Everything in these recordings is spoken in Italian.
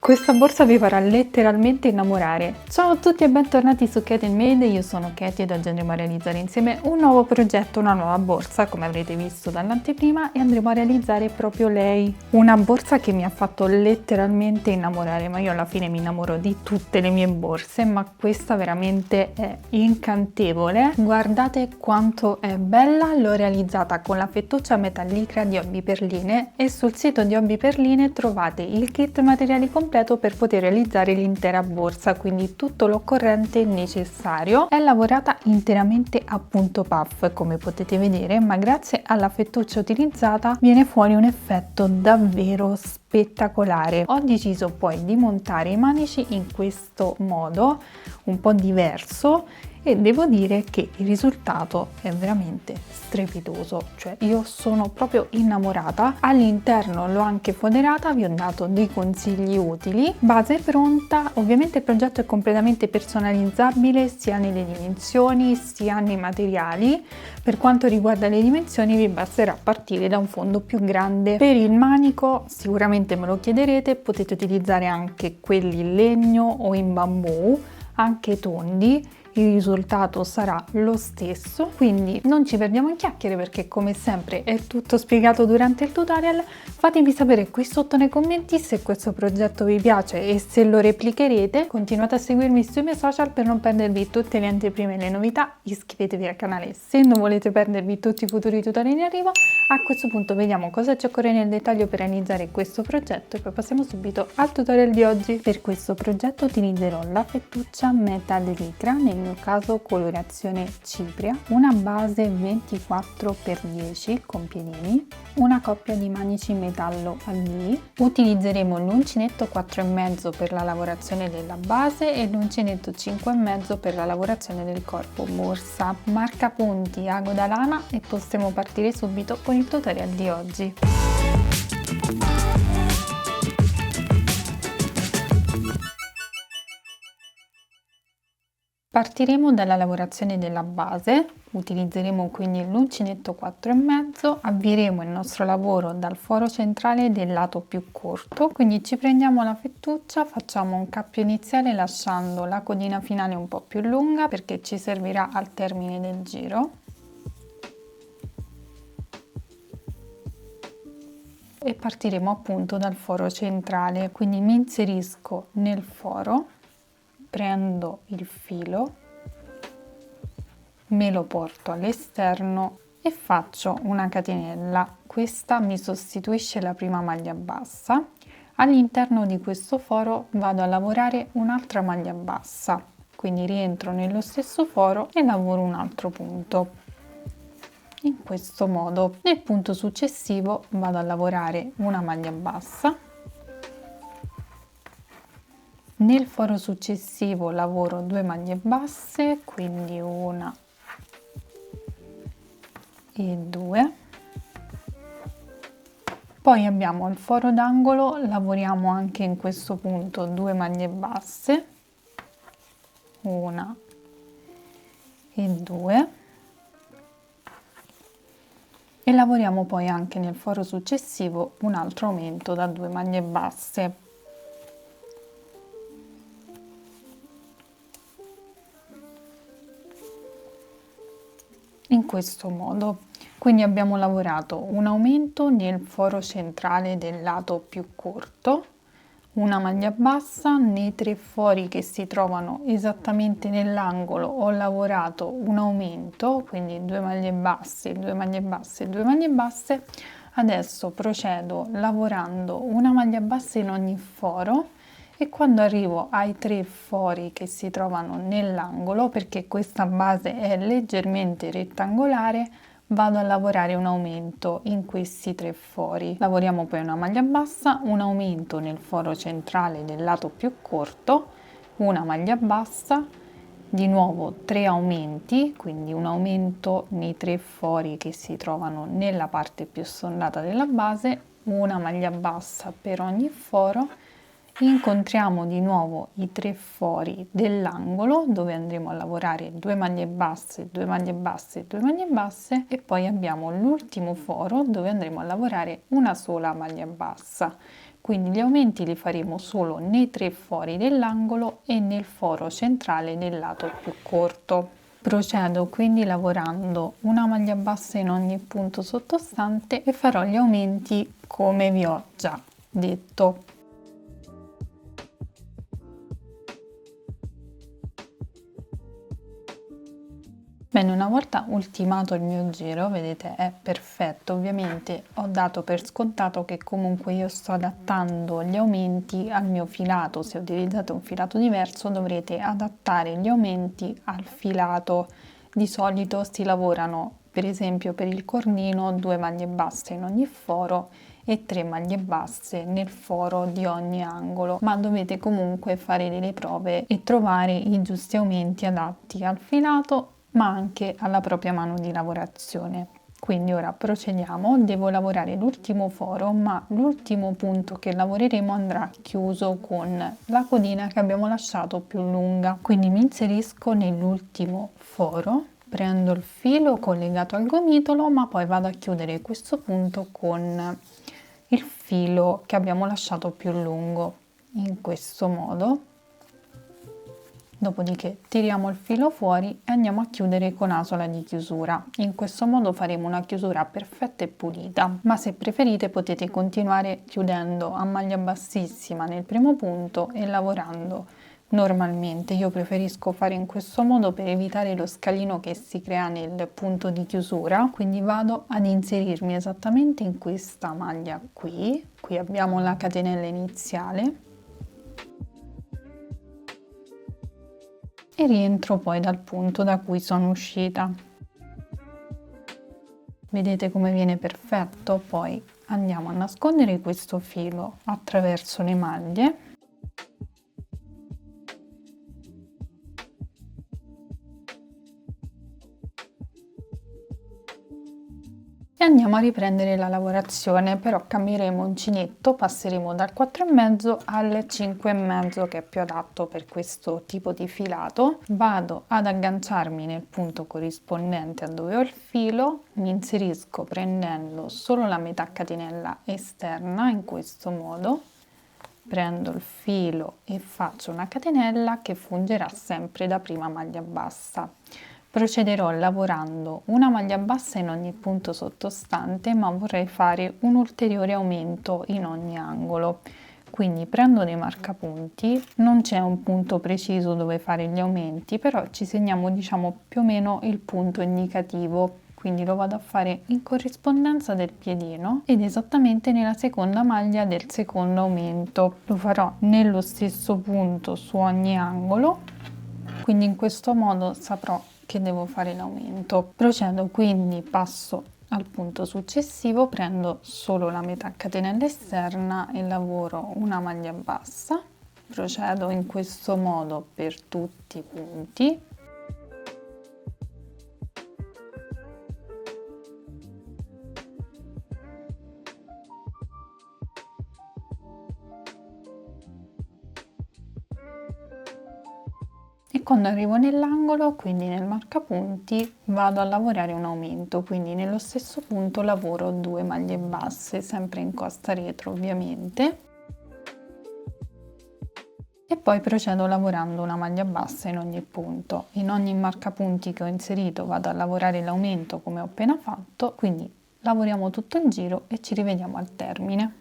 Questa borsa vi farà letteralmente innamorare. Ciao a tutti e bentornati su Kate & Made, io sono Katie ed oggi andremo a realizzare insieme un nuovo progetto, una nuova borsa, come avrete visto dall'anteprima, e andremo a realizzare proprio lei. Una borsa che mi ha fatto letteralmente innamorare, ma io alla fine mi innamoro di tutte le mie borse, ma questa veramente è incantevole. Guardate quanto è bella, l'ho realizzata con la fettuccia metallicra di Hobby Perline e sul sito di Hobby Perline trovate il kit materiali completo per poter realizzare l'intera borsa, quindi tutto l'occorrente necessario. È lavorata interamente a punto puff, come potete vedere, ma grazie alla fettuccia utilizzata viene fuori un effetto davvero spettacolare. Ho deciso poi di montare i manici in questo modo un po' diverso e devo dire che il risultato è veramente strepitoso, cioè io sono proprio innamorata. All'interno l'ho anche foderata, vi ho dato dei consigli utili. Base pronta, ovviamente il progetto è completamente personalizzabile sia nelle dimensioni sia nei materiali. Per quanto riguarda le dimensioni vi basterà partire da un fondo più grande. Per il manico sicuramente me lo chiederete, potete utilizzare anche quelli in legno o in bambù, anche tondi. Il risultato sarà lo stesso, quindi non ci perdiamo in chiacchiere perché come sempre è tutto spiegato durante il tutorial. Fatemi sapere qui sotto nei commenti se questo progetto vi piace e se lo replicherete. Continuate a seguirmi sui miei social per non perdervi tutte le anteprime e le novità. Iscrivetevi al canale se non volete perdervi tutti i futuri tutorial in arrivo. A questo punto vediamo cosa ci occorre nel dettaglio per realizzare questo progetto e poi passiamo subito al tutorial di oggi. Per questo progetto utilizzerò la fettuccia metallicra, nel mio caso colorazione cipria, una base 24x10 con piedini, una coppia di manici metallo a V. Utilizzeremo l'uncinetto 4,5 per la lavorazione della base e l'uncinetto 5,5 per la lavorazione del corpo borsa. Marcapunti ago da lana e possiamo partire subito con il tutorial di oggi. Partiremo dalla lavorazione della base, utilizzeremo quindi l'uncinetto 4,5, avvieremo il nostro lavoro dal foro centrale del lato più corto, quindi ci prendiamo la fettuccia, facciamo un cappio iniziale lasciando la codina finale un po' più lunga perché ci servirà al termine del giro. E partiremo appunto dal foro centrale, quindi mi inserisco nel foro, prendo il filo, me lo porto all'esterno e faccio una catenella. Questa mi sostituisce la prima maglia bassa. All'interno di questo foro vado a lavorare un'altra maglia bassa, quindi rientro nello stesso foro e lavoro un altro punto. In questo modo, nel punto successivo vado a lavorare una maglia bassa, nel foro successivo lavoro 2 maglie basse, quindi una e 2, poi abbiamo il foro d'angolo, lavoriamo anche in questo punto 2 maglie basse, una e 2, e lavoriamo poi anche nel foro successivo un altro aumento da 2 maglie basse. In questo modo, quindi abbiamo lavorato un aumento nel foro centrale del lato più corto, una maglia bassa, nei 3 fori che si trovano esattamente nell'angolo ho lavorato un aumento, quindi 2 maglie basse, 2 maglie basse, 2 maglie basse. Adesso procedo lavorando una maglia bassa in ogni foro e quando arrivo ai 3 fori che si trovano nell'angolo, perché questa base è leggermente rettangolare, vado a lavorare un aumento in questi 3 fori. Lavoriamo poi una maglia bassa, un aumento nel foro centrale del lato più corto, una maglia bassa, di nuovo 3 aumenti, quindi un aumento nei 3 fori che si trovano nella parte più sondata della base, una maglia bassa per ogni foro. Incontriamo di nuovo i 3 fori dell'angolo dove andremo a lavorare 2 maglie basse, 2 maglie basse, 2 maglie basse e poi abbiamo l'ultimo foro dove andremo a lavorare una sola maglia bassa. quindi gli aumenti li faremo solo nei 3 fori dell'angolo e nel foro centrale del lato più corto. Procedo quindi lavorando una maglia bassa in ogni punto sottostante e farò gli aumenti come vi ho già detto. Bene, una volta ultimato il mio giro, vedete, è perfetto. Ovviamente ho dato per scontato che comunque io sto adattando gli aumenti al mio filato. Se utilizzate un filato diverso dovrete adattare gli aumenti al filato. Di solito si lavorano, per esempio per il cornino, 2 maglie basse in ogni foro e 3 maglie basse nel foro di ogni angolo, ma dovete comunque fare delle prove e trovare i giusti aumenti adatti al filato ma anche alla propria mano di lavorazione. Quindi ora procediamo, devo lavorare l'ultimo foro, ma l'ultimo punto che lavoreremo andrà chiuso con la codina che abbiamo lasciato più lunga. Quindi mi inserisco nell'ultimo foro, prendo il filo collegato al gomitolo, ma poi vado a chiudere questo punto con il filo che abbiamo lasciato più lungo, in questo modo. Dopodiché tiriamo il filo fuori e andiamo a chiudere con asola di chiusura. In questo modo faremo una chiusura perfetta e pulita, ma se preferite potete continuare chiudendo a maglia bassissima nel primo punto e lavorando normalmente. Io preferisco fare in questo modo per evitare lo scalino che si crea nel punto di chiusura. Quindi vado ad inserirmi esattamente in questa maglia qui abbiamo la catenella iniziale e rientro poi dal punto da cui sono uscita. Vedete come viene perfetto? Poi andiamo a nascondere questo filo attraverso le maglie e andiamo a riprendere la lavorazione, però cambieremo uncinetto, passeremo dal 4,5 al 5,5 che è più adatto per questo tipo di filato. Vado ad agganciarmi nel punto corrispondente a dove ho il filo, mi inserisco prendendo solo la metà catenella esterna in questo modo, prendo il filo e faccio una catenella che fungerà sempre da prima maglia bassa. Procederò lavorando una maglia bassa in ogni punto sottostante, ma vorrei fare un ulteriore aumento in ogni angolo. Quindi prendo dei marcapunti, non c'è un punto preciso dove fare gli aumenti, però ci segniamo più o meno il punto indicativo. Quindi lo vado a fare in corrispondenza del piedino ed esattamente nella seconda maglia del secondo aumento. Lo farò nello stesso punto su ogni angolo, quindi in questo modo saprò che devo fare l'aumento. Procedo quindi, passo al punto successivo, prendo solo la metà catenella esterna e lavoro una maglia bassa. Procedo in questo modo per tutti i punti. E quando arrivo nell'angolo, quindi nel marcapunti, vado a lavorare un aumento, quindi nello stesso punto lavoro 2 maglie basse, sempre in costa retro ovviamente, e poi procedo lavorando una maglia bassa in ogni punto. In ogni marcapunti che ho inserito vado a lavorare l'aumento come ho appena fatto, quindi lavoriamo tutto il giro e ci rivediamo al termine.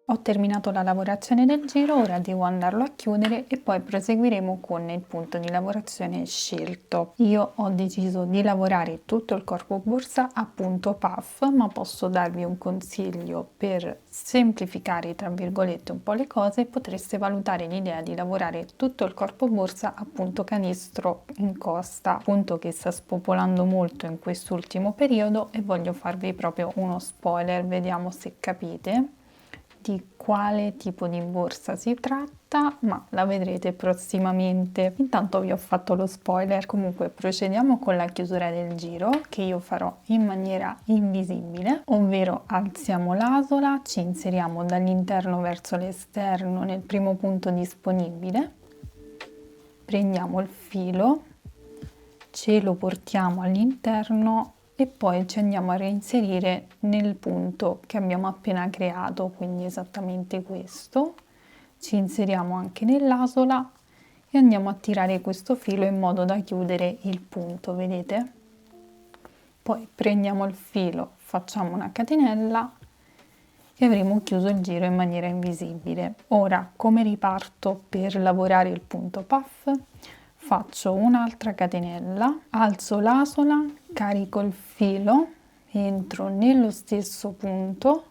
Ho terminato la lavorazione del giro, ora devo andarlo a chiudere e poi proseguiremo con il punto di lavorazione scelto. Io ho deciso di lavorare tutto il corpo borsa a punto puff, ma posso darvi un consiglio per semplificare tra virgolette un po' le cose. Potreste valutare l'idea di lavorare tutto il corpo borsa a punto canestro in costa, punto che sta spopolando molto in quest'ultimo periodo, e voglio farvi proprio uno spoiler, vediamo se capite di quale tipo di borsa si tratta, ma la vedrete prossimamente. Intanto vi ho fatto lo spoiler. Comunque procediamo con la chiusura del giro, che io farò in maniera invisibile, ovvero alziamo l'asola, ci inseriamo dall'interno verso l'esterno nel primo punto disponibile, prendiamo il filo, ce lo portiamo all'interno e poi ci andiamo a reinserire nel punto che abbiamo appena creato, quindi esattamente questo. Ci inseriamo anche nell'asola e andiamo a tirare questo filo in modo da chiudere il punto, vedete? Poi prendiamo il filo, facciamo una catenella e avremo chiuso il giro in maniera invisibile. Ora, come riparto per lavorare il punto puff? Faccio un'altra catenella, alzo l'asola, carico il filo, entro nello stesso punto,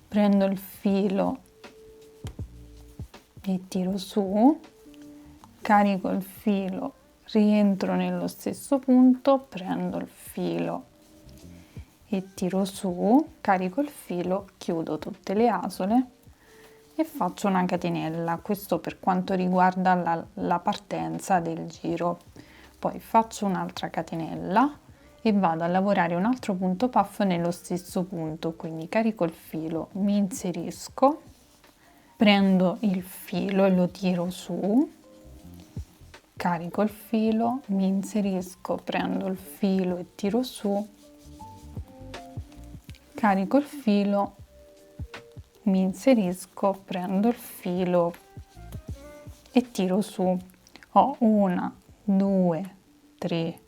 prendo il filo e tiro su, carico il filo, rientro nello stesso punto, prendo il filo e tiro su, carico il filo, chiudo tutte le asole e faccio una catenella. Questo per quanto riguarda la partenza del giro. Poi faccio un'altra catenella e vado a lavorare un altro punto puff nello stesso punto, quindi carico il filo, mi inserisco, prendo il filo e lo tiro su, carico il filo, mi inserisco, prendo il filo e tiro su, carico il filo, mi inserisco, prendo il filo e tiro su. Ho 1, 2, 3,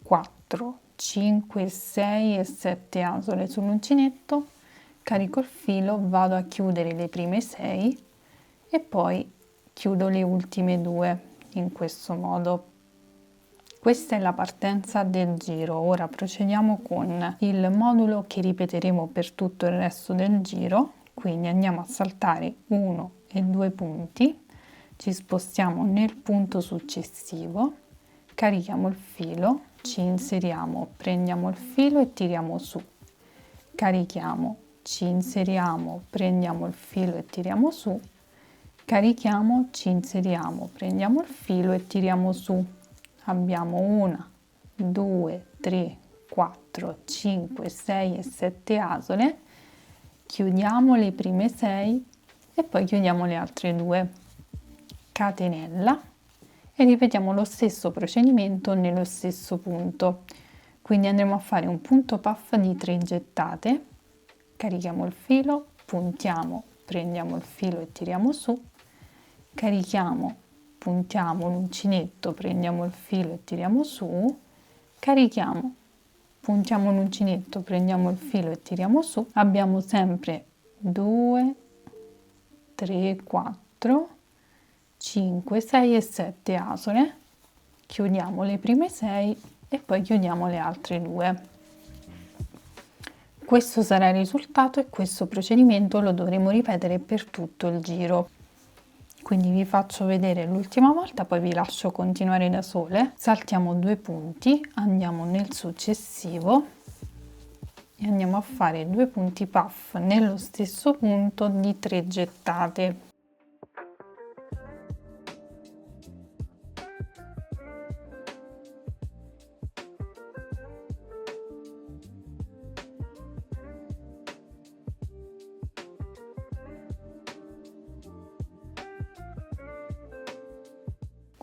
4, 5, 6 e 7 asole sull'uncinetto, carico il filo, vado a chiudere le prime 6 e poi chiudo le ultime 2 in questo modo. Questa è la partenza del giro. Ora procediamo con il modulo che ripeteremo per tutto il resto del giro. Quindi andiamo a saltare 1 e 2 punti, ci spostiamo nel punto successivo, carichiamo il filo, ci inseriamo, prendiamo il filo e tiriamo su, carichiamo, ci inseriamo, prendiamo il filo e tiriamo su, carichiamo, ci inseriamo, prendiamo il filo e tiriamo su. Abbiamo 1, 2, 3, 4, 5, 6 e 7 asole, chiudiamo le prime 6 e poi chiudiamo le altre 2, catenella e ripetiamo lo stesso procedimento nello stesso punto. Quindi andremo a fare un punto puff di 3 gettate, carichiamo il filo, puntiamo, prendiamo il filo e tiriamo su, carichiamo, puntiamo l'uncinetto, prendiamo il filo e tiriamo su, carichiamo, puntiamo l'uncinetto, prendiamo il filo e tiriamo su. Abbiamo sempre 2, 3, 4, 5, 6 e 7 asole, chiudiamo le prime 6 e poi chiudiamo le altre 2. Questo sarà il risultato e questo procedimento lo dovremo ripetere per tutto il giro. Quindi vi faccio vedere l'ultima volta, poi vi lascio continuare da sole. Saltiamo 2 punti, andiamo nel successivo e andiamo a fare 2 punti puff nello stesso punto di 3 gettate.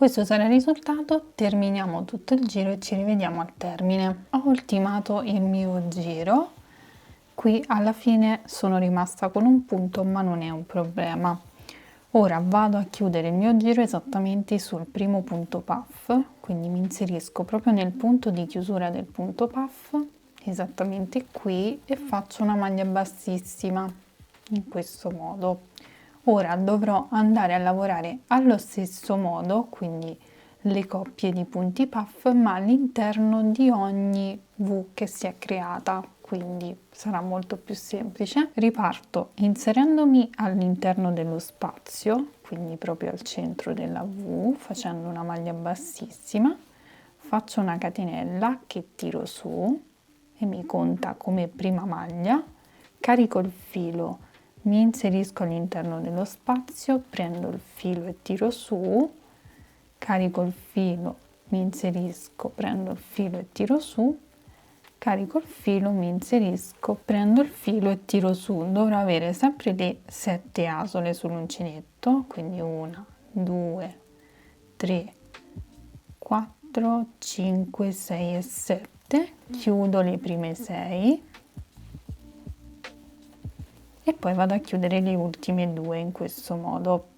Questo sarà il risultato, terminiamo tutto il giro e ci rivediamo al termine. Ho ultimato il mio giro, qui alla fine sono rimasta con un punto ma non è un problema. Ora vado a chiudere il mio giro esattamente sul primo punto puff, quindi mi inserisco proprio nel punto di chiusura del punto puff, esattamente qui, e faccio una maglia bassissima, in questo modo. Ora dovrò andare a lavorare allo stesso modo, quindi le coppie di punti puff, ma all'interno di ogni V che si è creata, quindi sarà molto più semplice. Riparto inserendomi all'interno dello spazio, quindi proprio al centro della V, facendo una maglia bassissima, faccio una catenella che tiro su e mi conta come prima maglia, carico il filo, mi inserisco all'interno dello spazio, prendo il filo e tiro su, carico il filo, mi inserisco, prendo il filo e tiro su, carico il filo, mi inserisco, prendo il filo e tiro su. Dovrò avere sempre le 7 asole sull'uncinetto, quindi 1, 2, 3, 4, 5, 6 e 7. volte, chiudo le prime 6 e poi vado a chiudere le ultime 2 in questo modo.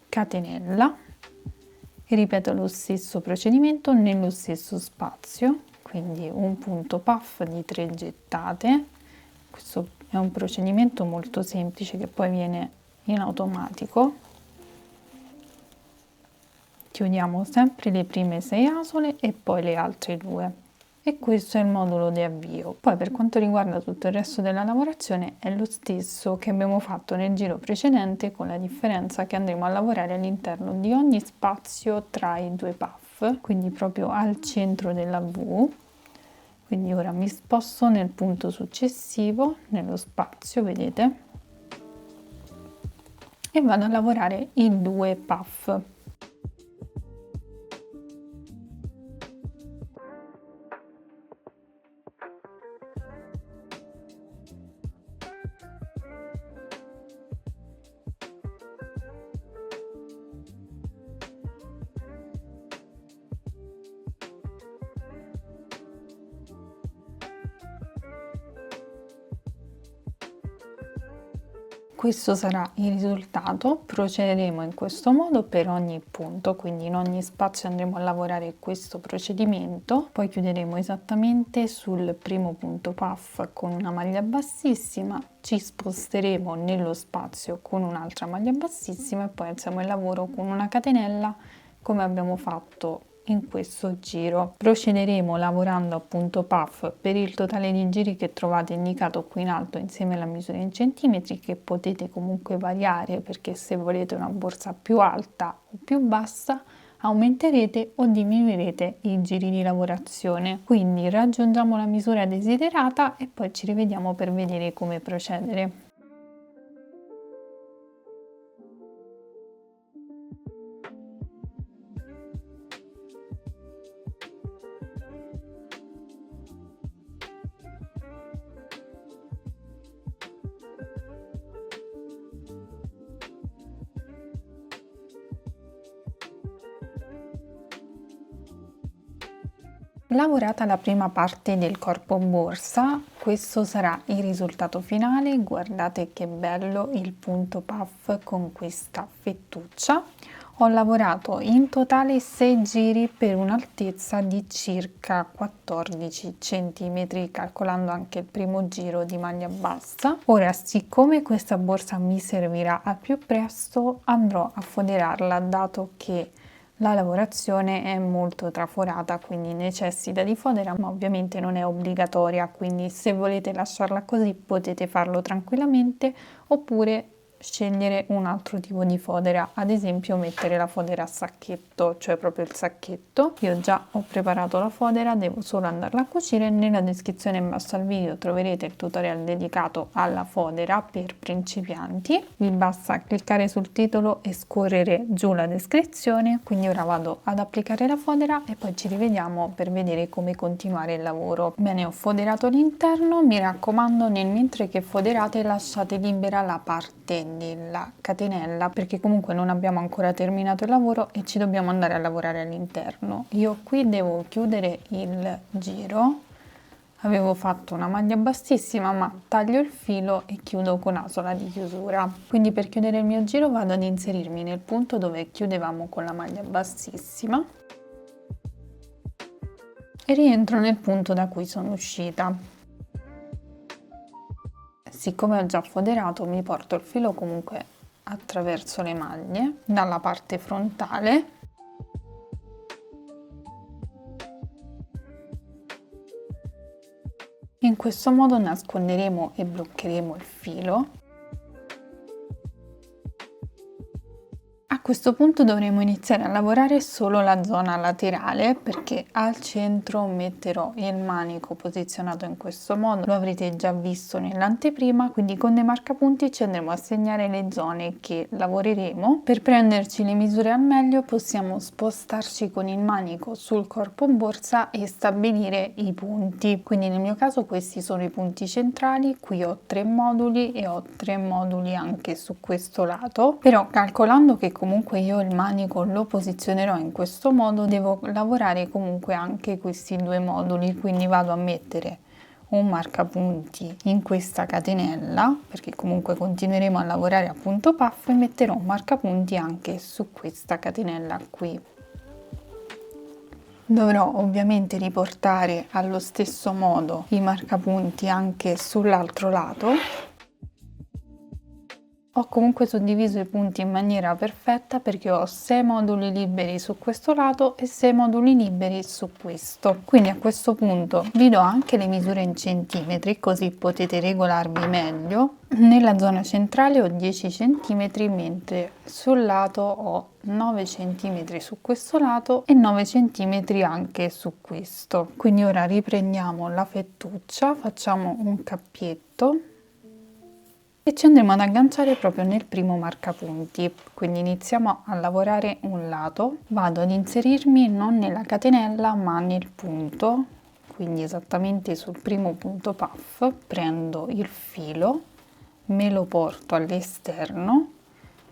Catenella e ripeto lo stesso procedimento nello stesso spazio, quindi un punto puff di 3 gettate. Questo è un procedimento molto semplice che poi viene in automatico. Chiudiamo sempre le prime 6 asole e poi le altre 2. E questo è il modulo di avvio. Poi per quanto riguarda tutto il resto della lavorazione è lo stesso che abbiamo fatto nel giro precedente, con la differenza che andremo a lavorare all'interno di ogni spazio tra i 2 puff, quindi proprio al centro della V. Quindi ora mi sposto nel punto successivo, nello spazio, vedete, e vado a lavorare i 2 puff. Questo sarà il risultato. Procederemo in questo modo per ogni punto, quindi in ogni spazio andremo a lavorare questo procedimento, poi chiuderemo esattamente sul primo punto puff con una maglia bassissima, ci sposteremo nello spazio con un'altra maglia bassissima e poi alziamo il lavoro con una catenella come abbiamo fatto in questo giro. Procederemo lavorando a punto puff per il totale di giri che trovate indicato qui in alto insieme alla misura in centimetri, che potete comunque variare, perché se volete una borsa più alta o più bassa aumenterete o diminuirete i giri di lavorazione. Quindi raggiungiamo la misura desiderata e poi ci rivediamo per vedere come procedere. Lavorata la prima parte del corpo borsa, questo sarà il risultato finale. Guardate che bello il punto puff con questa fettuccia. Ho lavorato in totale 6 giri per un'altezza di circa 14 cm, calcolando anche il primo giro di maglia bassa. Ora, siccome questa borsa mi servirà al più presto, andrò a foderarla, dato che la lavorazione è molto traforata, quindi necessita di fodera, ma ovviamente non è obbligatoria, quindi se volete lasciarla così potete farlo tranquillamente, oppure scegliere un altro tipo di fodera, ad esempio mettere la fodera a sacchetto, cioè proprio il sacchetto. Io già ho preparato la fodera, devo solo andarla a cucire. Nella descrizione in basso al video troverete il tutorial dedicato alla fodera per principianti, vi basta cliccare sul titolo e scorrere giù la descrizione. Quindi ora vado ad applicare la fodera e poi ci rivediamo per vedere come continuare il lavoro. Bene, ho foderato l'interno, mi raccomando mentre che foderate lasciate libera la parte della catenella, perché comunque non abbiamo ancora terminato il lavoro e ci dobbiamo andare a lavorare all'interno. Io qui devo chiudere il giro, avevo fatto una maglia bassissima, ma taglio il filo e chiudo con asola di chiusura. Quindi per chiudere il mio giro vado ad inserirmi nel punto dove chiudevamo con la maglia bassissima e rientro nel punto da cui sono uscita. Siccome ho già foderato, mi porto il filo comunque attraverso le maglie dalla parte frontale in questo modo nasconderemo e bloccheremo il filo. A questo punto dovremo iniziare a lavorare solo la zona laterale, perché al centro metterò il manico posizionato in questo modo, lo avrete già visto nell'anteprima, quindi con dei marcapunti ci andremo a segnare le zone che lavoreremo. Per prenderci le misure al meglio possiamo spostarci con il manico sul corpo borsa e stabilire i punti, quindi nel mio caso questi sono i punti centrali. Qui ho 3 moduli e ho 3 moduli anche su questo lato, però calcolando che comunque comunque io il manico lo posizionerò in questo modo, devo lavorare comunque anche questi due moduli, quindi vado a mettere un marcapunti in questa catenella, perché comunque continueremo a lavorare a punto puff, e metterò un marcapunti anche su questa catenella qui. Dovrò ovviamente riportare allo stesso modo i marcapunti anche sull'altro lato. Ho comunque suddiviso i punti in maniera perfetta perché ho 6 moduli liberi su questo lato e 6 moduli liberi su questo. Quindi a questo punto vi do anche le misure in centimetri, così potete regolarvi meglio. Nella zona centrale ho 10 cm, mentre sul lato ho 9 cm su questo lato e 9 cm anche su questo. Quindi ora riprendiamo la fettuccia, facciamo un cappietto e ci andremo ad agganciare proprio nel primo marcapunti. Quindi iniziamo a lavorare un lato, vado ad inserirmi non nella catenella ma nel punto, quindi esattamente sul primo punto puff, prendo il filo, me lo porto all'esterno,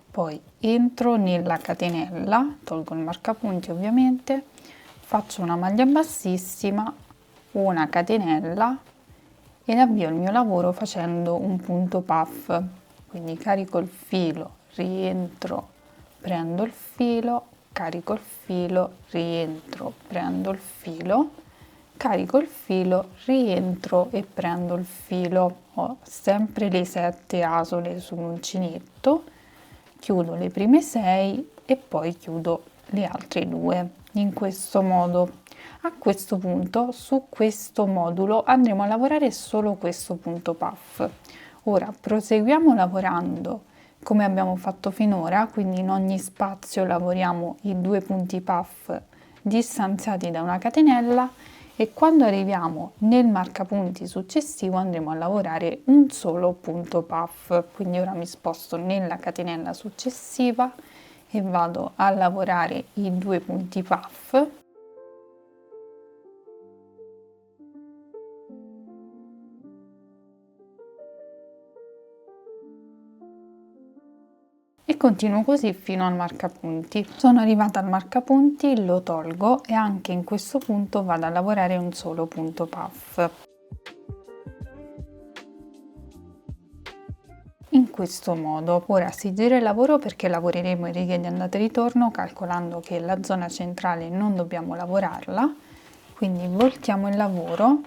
poi entro nella catenella, tolgo il marcapunti ovviamente, faccio una maglia bassissima, una catenella ed avvio il mio lavoro facendo un punto puff. Quindi carico il filo, rientro, prendo il filo, carico il filo, rientro, prendo il filo, carico il filo, rientro e prendo il filo. Ho sempre le 7 asole sull'uncinetto, chiudo le prime 6 e poi chiudo le altre 2 in questo modo. A questo punto su questo modulo andremo a lavorare solo questo punto puff. Ora proseguiamo lavorando come abbiamo fatto finora, quindi in ogni spazio lavoriamo i 2 punti puff distanziati da una catenella e quando arriviamo nel marcapunti successivo andremo a lavorare un solo punto puff. Quindi ora mi sposto nella catenella successiva e vado a lavorare i 2 punti puff. E continuo così fino al marcapunti. Sono arrivata al marcapunti, lo tolgo e anche in questo punto vado a lavorare un solo punto puff. In questo modo. Ora si gira il lavoro perché lavoreremo in righe di andata e ritorno, calcolando che la zona centrale non dobbiamo lavorarla, quindi voltiamo il lavoro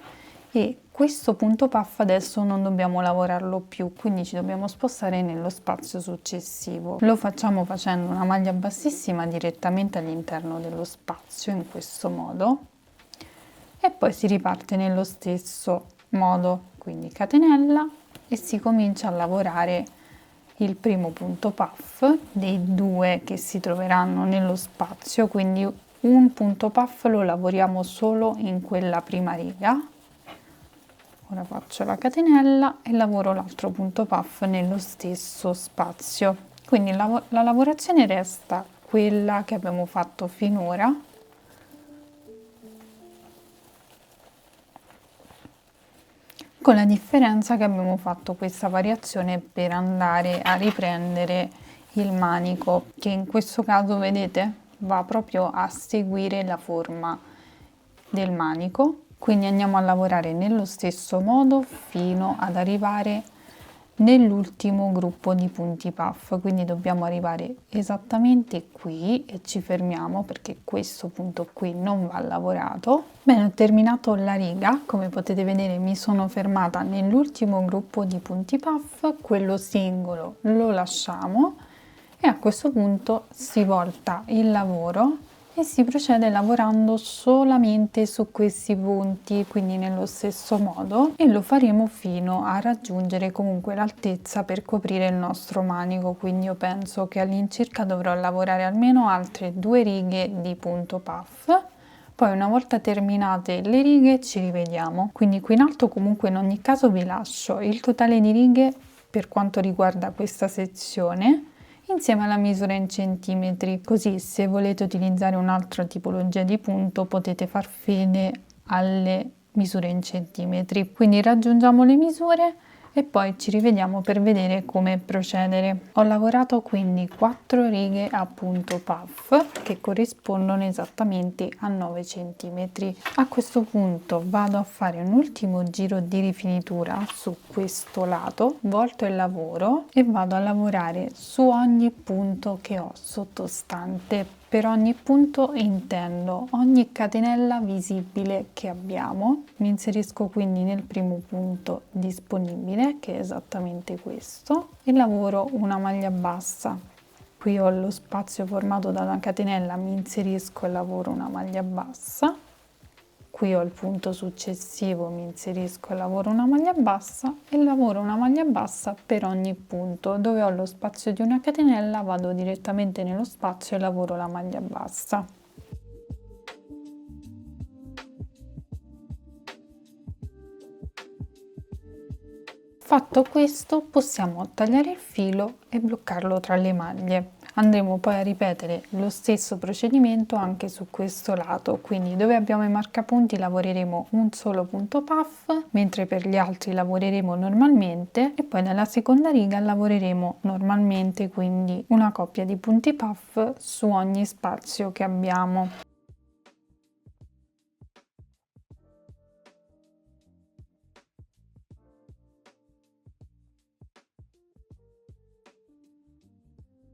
e questo punto puff adesso non dobbiamo lavorarlo più, quindi ci dobbiamo spostare nello spazio successivo. Lo facciamo facendo una maglia bassissima direttamente all'interno dello spazio in questo modo e poi si riparte nello stesso modo, quindi catenella e si comincia a lavorare il primo punto puff dei 2 che si troveranno nello spazio, quindi un punto puff lo lavoriamo solo in quella prima riga. Ora faccio la catenella e lavoro l'altro punto puff nello stesso spazio, quindi la lavorazione resta quella che abbiamo fatto finora, con la differenza che abbiamo fatto questa variazione per andare a riprendere il manico, che in questo caso vedete va proprio a seguire la forma del manico. Quindi andiamo a lavorare nello stesso modo fino ad arrivare nell'ultimo gruppo di punti puff, quindi dobbiamo arrivare esattamente qui e ci fermiamo perché questo punto qui non va lavorato. Bene, ho terminato la riga, come potete vedere mi sono fermata nell'ultimo gruppo di punti puff, quello singolo lo lasciamo e a questo punto si volta il lavoro e si procede lavorando solamente su questi punti, quindi nello stesso modo, e lo faremo fino a raggiungere comunque l'altezza per coprire il nostro manico. Quindi io penso che all'incirca dovrò lavorare almeno altre 2 righe di punto puff. Poi una volta terminate le righe ci rivediamo. Quindi qui in alto comunque in ogni caso vi lascio il totale di righe per quanto riguarda questa sezione insieme alla misura in centimetri, così se volete utilizzare un'altra tipologia di punto potete far fede alle misure in centimetri. Quindi raggiungiamo le misure, e poi ci rivediamo per vedere come procedere. Ho lavorato quindi 4 righe a punto puff che corrispondono esattamente a 9 cm. A questo punto vado a fare un ultimo giro di rifinitura su questo lato, volto il lavoro e vado a lavorare su ogni punto che ho sottostante. Per ogni punto intendo ogni catenella visibile che abbiamo. Mi inserisco quindi nel primo punto disponibile, che è esattamente questo, e lavoro una maglia bassa. Qui ho lo spazio formato da una catenella, mi inserisco e lavoro una maglia bassa. Qui ho il punto successivo, mi inserisco e lavoro una maglia bassa e lavoro una maglia bassa per ogni punto. Dove ho lo spazio di una catenella vado direttamente nello spazio e lavoro la maglia bassa. Fatto questo, possiamo tagliare il filo e bloccarlo tra le maglie. Andremo poi a ripetere lo stesso procedimento anche su questo lato, quindi dove abbiamo i marcapunti lavoreremo un solo punto puff, mentre per gli altri lavoreremo normalmente, e poi nella seconda riga lavoreremo normalmente, quindi una coppia di punti puff su ogni spazio che abbiamo.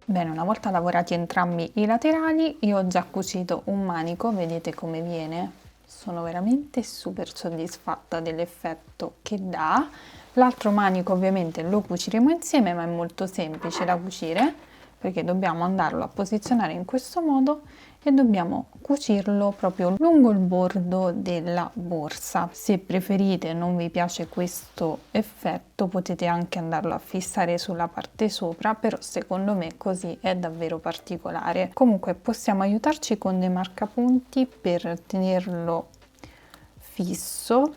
Bene, una volta lavorati entrambi i laterali, io ho già cucito un manico, vedete come viene? Sono veramente super soddisfatta dell'effetto che dà. L'altro manico ovviamente lo cuciremo insieme, ma è molto semplice da cucire, perché dobbiamo andarlo a posizionare in questo modo e dobbiamo cucirlo proprio lungo il bordo della borsa. Se preferite, non vi piace questo effetto, potete anche andarlo a fissare sulla parte sopra, però secondo me così è davvero particolare. Comunque possiamo aiutarci con dei marcapunti per tenerlo fisso.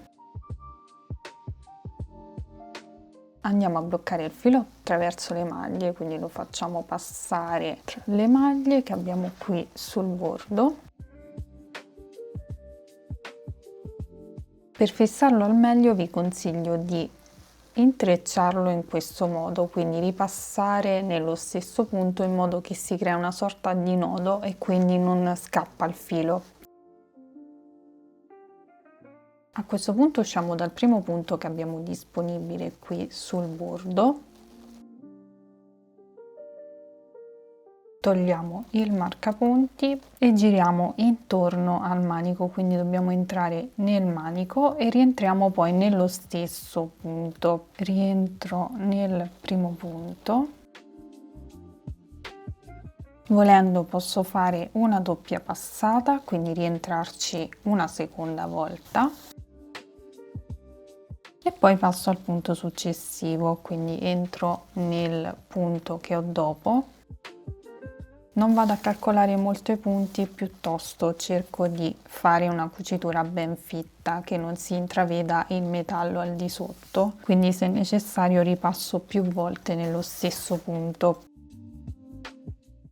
Andiamo a bloccare il filo attraverso le maglie, quindi lo facciamo passare tra le maglie che abbiamo qui sul bordo. Per fissarlo al meglio vi consiglio di intrecciarlo in questo modo, quindi ripassare nello stesso punto in modo che si crea una sorta di nodo e quindi non scappa il filo. A questo punto usciamo dal primo punto che abbiamo disponibile qui sul bordo, togliamo il marcapunti e giriamo intorno al manico, quindi dobbiamo entrare nel manico e rientriamo poi nello stesso punto. Rientro nel primo punto. Volendo posso fare una doppia passata, quindi rientrarci una seconda volta. E poi passo al punto successivo, quindi entro nel punto che ho dopo. Non vado a calcolare molto i punti, piuttosto cerco di fare una cucitura ben fitta, che non si intraveda il metallo al di sotto, quindi se necessario ripasso più volte nello stesso punto.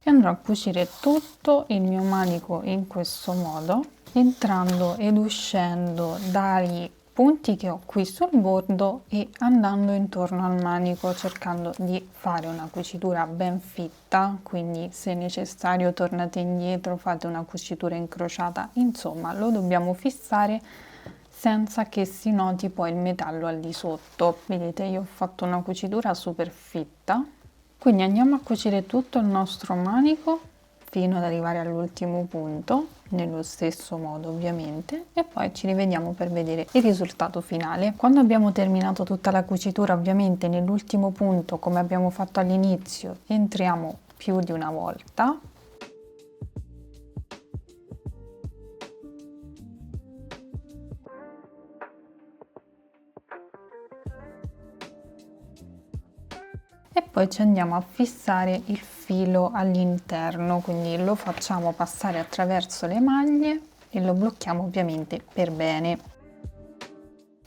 E andrò a cucire tutto il mio manico in questo modo, entrando ed uscendo dai punti che ho qui sul bordo e andando intorno al manico, cercando di fare una cucitura ben fitta, quindi se necessario tornate indietro, fate una cucitura incrociata, insomma lo dobbiamo fissare senza che si noti poi il metallo al di sotto. Vedete, io ho fatto una cucitura super fitta, quindi andiamo a cucire tutto il nostro manico fino ad arrivare all'ultimo punto, nello stesso modo ovviamente, e poi ci rivediamo per vedere il risultato finale. Quando abbiamo terminato tutta la cucitura, ovviamente nell'ultimo punto, come abbiamo fatto all'inizio, entriamo più di una volta. E poi ci andiamo a fissare il filo all'interno, quindi lo facciamo passare attraverso le maglie e lo blocchiamo ovviamente per bene.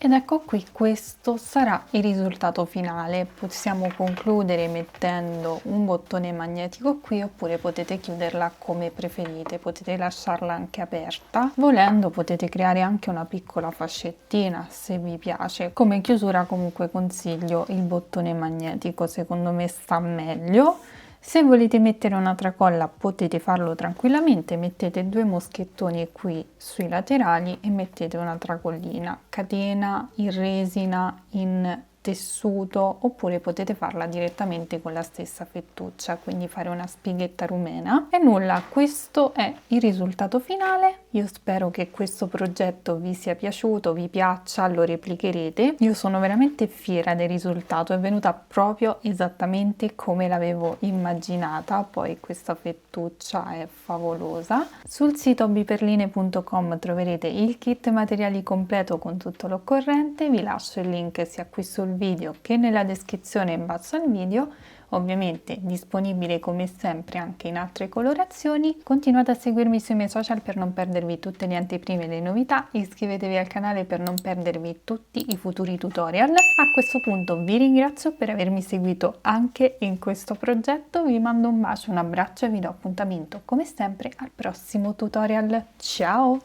Ed ecco qui, questo sarà il risultato finale. Possiamo concludere mettendo un bottone magnetico qui, oppure potete chiuderla come preferite, potete lasciarla anche aperta. Volendo potete creare anche una piccola fascettina se vi piace. Come chiusura comunque consiglio il bottone magnetico, secondo me sta meglio. Se volete mettere una tracolla potete farlo tranquillamente, mettete 2 moschettoni qui sui laterali e mettete una tracollina, catena in resina, in tessuto, oppure potete farla direttamente con la stessa fettuccia, quindi fare una spighetta rumena. E nulla, questo è il risultato finale. Io spero che questo progetto vi sia piaciuto, vi piaccia, lo replicherete. Io sono veramente fiera del risultato, è venuta proprio esattamente come l'avevo immaginata. Poi questa fettuccia è favolosa. Sul sito hobbyperline.com troverete il kit materiali completo con tutto l'occorrente. Vi lascio il link sia qui sul video che nella descrizione in basso al video. Ovviamente disponibile come sempre anche in altre colorazioni. Continuate a seguirmi sui miei social per non perdervi tutte le anteprime e le novità, iscrivetevi al canale per non perdervi tutti i futuri tutorial. A questo punto vi ringrazio per avermi seguito anche in questo progetto, vi mando un bacio, un abbraccio e vi do appuntamento come sempre al prossimo tutorial. Ciao!